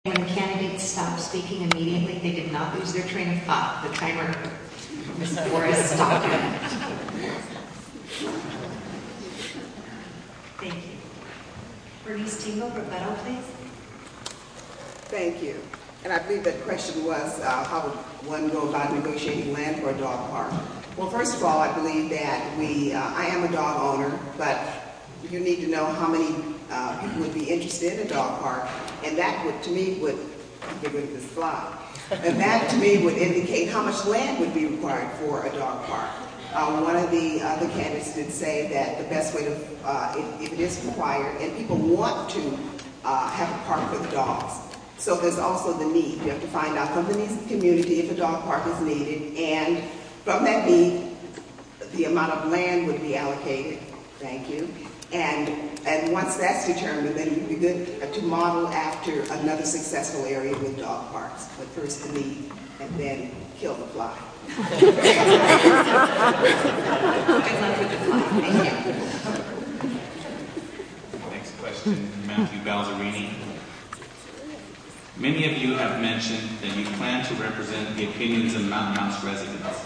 When candidates stopped speaking immediately, they did not lose their train of thought. The timer for us stopped. Thank you. Bernice Tingle, rebuttal, please. Thank you. And I believe the question was, how would one go about negotiating land for a dog park? Well, first of all, I believe that I am a dog owner, but you need to know how many people would be interested in a dog park, and that would, to me, would get rid of this slide. And that, to me, would indicate how much land would be required for a dog park. One of the other candidates did say that the best way to, if it is required, and people want to have a park for the dogs. So there's also the need. You have to find out from the needs of the community if a dog park is needed, and from that need, the amount of land would be allocated. Thank you. And once that's determined, then it would be good to model after another successful area with dog parks. But first the need, and then kill the fly. Good luck with the fly. Thank you. Next question, Matthew Balzerini. Many of you have mentioned that you plan to represent the opinions of Mountain House residents.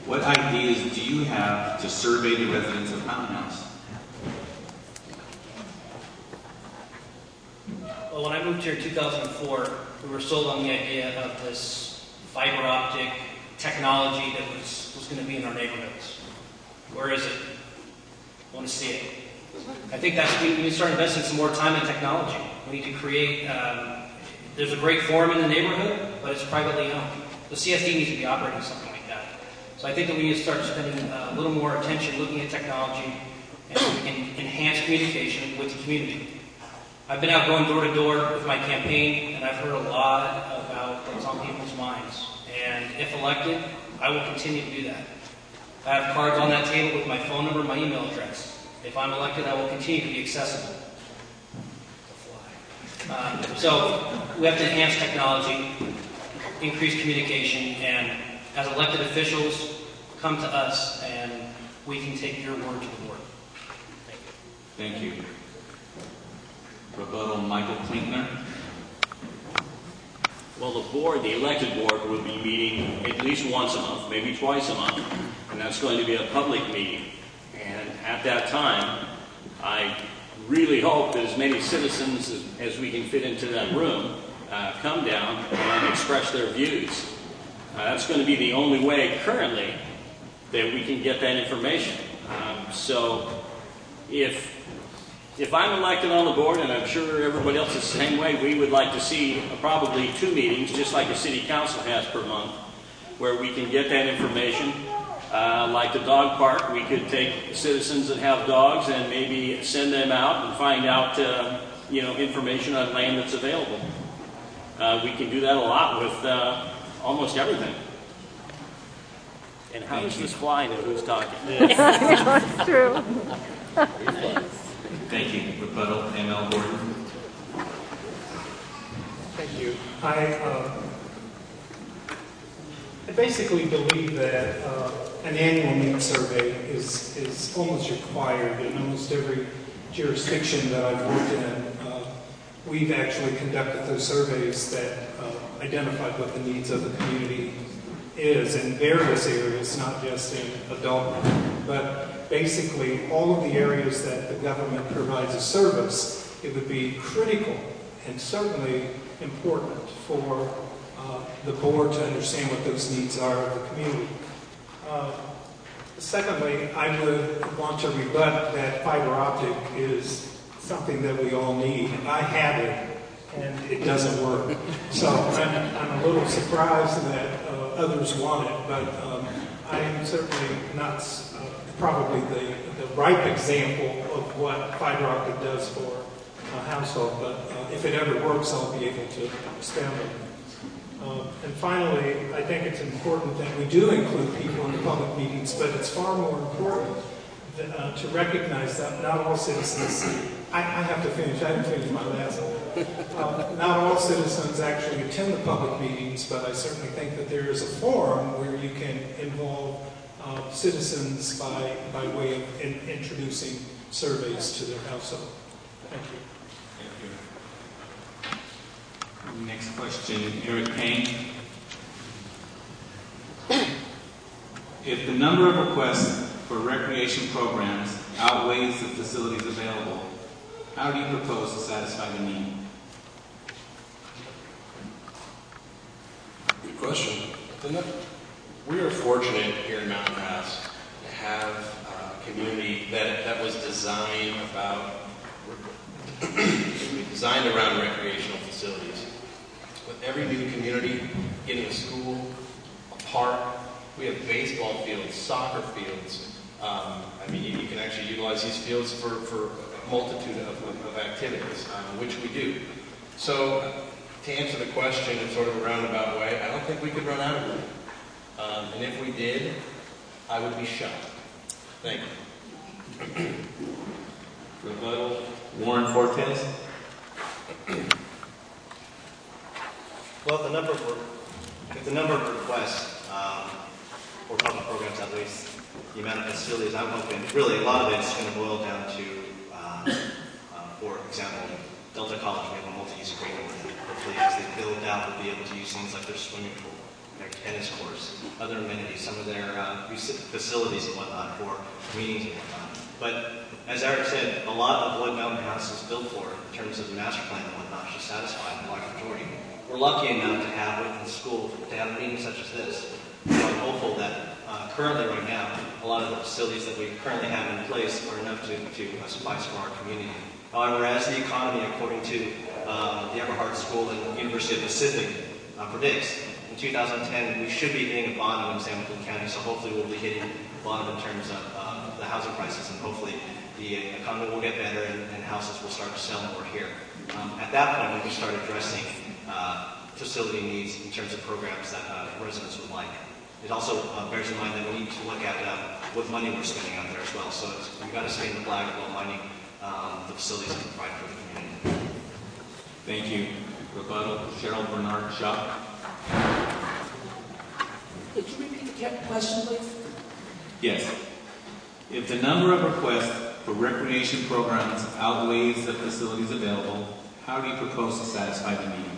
What ideas do you have to survey the residents of Mountain House? Well, when I moved here in 2004, we were sold on the idea of this fiber optic technology that was going to be in our neighborhoods. Where is it? I want to see it. I think we need to start investing some more time in technology. We need to create, there's a great forum in the neighborhood, but it's privately owned. The CSD needs to be operating something like that. So I think that we need to start spending a little more attention looking at technology and enhance communication with the community. I've been out going door to door with my campaign, and I've heard a lot about what's on people's minds. And if elected, I will continue to do that. I have cards on that table with my phone number and my email address. If I'm elected, I will continue to be accessible. So we have to enhance technology, increase communication, and as elected officials, come to us, and we can take your word to the board. Thank you. Rebuttal, Michael Klinkner. Well, the elected board will be meeting at least once a month, maybe twice a month, and that's going to be a public meeting. And at that time, I really hope that as many citizens as we can fit into that room come down and express their views. That's going to be the only way currently that we can get that information. So if I'm elected on the board, and I'm sure everybody else is the same way, we would like to see probably 2 meetings, just like a city council has per month, where we can get that information. Like the dog park, we could take citizens that have dogs and maybe send them out and find out, information on land that's available. We can do that a lot with almost everything. And how does this fly know who's talking? That's true. Thank you. Rebuttal, M.L. Gordon. Thank you. I basically believe that an annual needs survey is almost required in almost every jurisdiction that I've worked in. We've actually conducted those surveys that identified what the needs of the community is in various areas, not just in adult, but basically all of the areas that the government provides a service. It would be critical and certainly important for the board to understand what those needs are of the community. Secondly, I would want to rebut that fiber optic is something that we all need. I have it, and it doesn't work. So I'm a little surprised that others want it, but I am certainly not probably the ripe example of what fiber optic does for a household, but if it ever works, I'll be able to expound on it. And finally, I think it's important that we do include people in the public meetings, but it's far more important to recognize that not all citizens, I have to finish, I didn't finish my last one. Not all citizens actually attend the public meetings, but I certainly think that there is a forum where you can involve citizens by way of introducing surveys to their household. Thank you. Thank you. Next question, Eric Payne. If the number of requests for recreation programs outweighs the facilities available, how do you propose to satisfy the need? Good question. We are fortunate here in Mountain Pass to have a community that was designed around recreational facilities. With every new community getting a school, a park, we have baseball fields, soccer fields. You can actually utilize these fields for a multitude of activities, which we do. So, to answer the question in sort of a roundabout way, I don't think we could run out of room. And if we did, I would be shocked. Thank you. Rebuttal, Warren Fortes. Well, if the number of requests for public programs outweighs the amount of facilities, I'm hoping really a lot of it is going to boil down to, for example, Delta College, we have a multi-use agreement with them. Hopefully, as they build out, we'll be able to use things like their swimming pool, their tennis courts, other amenities, some of their facilities and whatnot for meetings and whatnot. But as Eric said, a lot of what Mountain House is built for in terms of the master plan and whatnot should satisfy the large majority. We're lucky enough to have within the school to have a meeting such as this. So I'm hopeful that currently right now, a lot of the facilities that we currently have in place are enough to suffice for our community. However, as the economy, according to the Everhart School and University of the Pacific predicts, in 2010 we should be hitting a bottom in San Joaquin County, so hopefully we'll be hitting a bottom in terms of the housing prices, and hopefully the economy will get better and houses will start to sell more here. At that point, we can start addressing facility needs in terms of programs that residents would like. It also bears in mind that we need to look at what money we're spending out there as well. So we've got to stay in the black while minding the facilities that we provide for the community. Thank you. Rebuttal, Cheryl Bernard Shaw. Could you repeat the question, please? Yes. If the number of requests for recreation programs outweighs the facilities available, how do you propose to satisfy the need?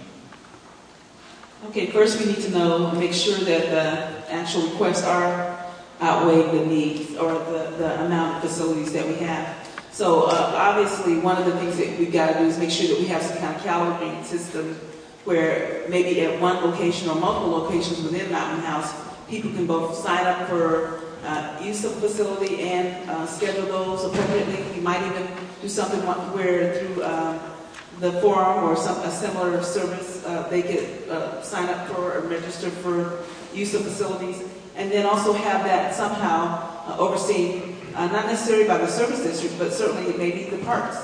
Okay, first we need to make sure that the actual requests are outweighing the needs or the amount of facilities that we have. So obviously one of the things that we've got to do is make sure that we have some kind of calibrating system where maybe at one location or multiple locations within Mountain House, people can both sign up for use of the facility and schedule those appropriately. You might even do something where through the forum or a similar service, they could sign up for or register for use of facilities, and then also have that somehow overseen, not necessarily by the service district, but certainly maybe the parks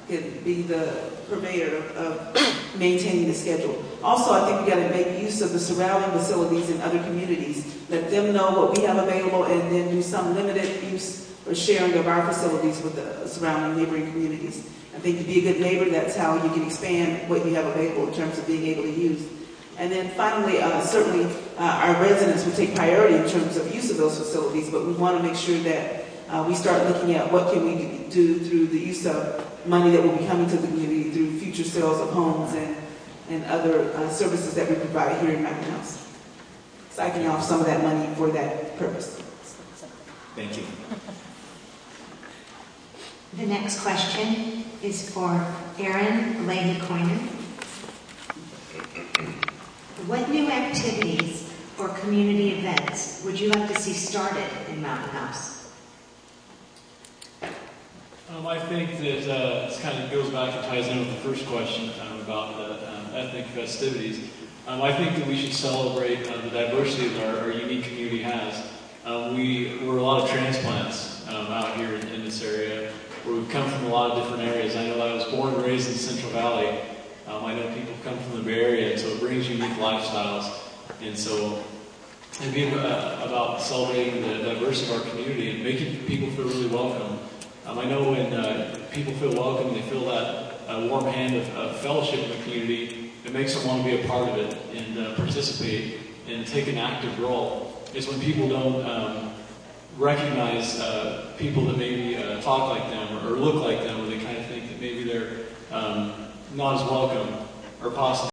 could be the purveyor of maintaining the schedule. Also, I think we got to make use of the surrounding facilities in other communities. Let them know what we have available, and then do some limited use or sharing of our facilities with the surrounding neighboring communities. I think to be a good neighbor, that's how you can expand what you have available in terms of being able to use. And then finally, certainly our residents will take priority in terms of use of those facilities, but we want to make sure that we start looking at what can we do through the use of money that will be coming to the community through future sales of homes and other services that we provide here in Mountain House. Siphoning off some of that money for that purpose. Thank you. The next question is for Aaron Leahy-Coynan. What new activities or community events would you like to see started in Mountain House? I think that this kind of goes back and ties in with the first question about the ethnic festivities. I think that we should celebrate the diversity that our unique community has. We're a lot of transplants out here in this area, where we've come from a lot of different areas. I know I was born and raised in the Central Valley. I know people come from the Bay Area, and so it brings unique lifestyles. And so it'd be about celebrating the diversity of our community and making people feel really welcome. I know when people feel welcome, they feel that warm hand of fellowship in the community, it makes them want to be a part of it and participate and take an active role. It's when people don't recognize people that maybe talk like them or look like them, or they kind of think that maybe they're not as welcome or possibly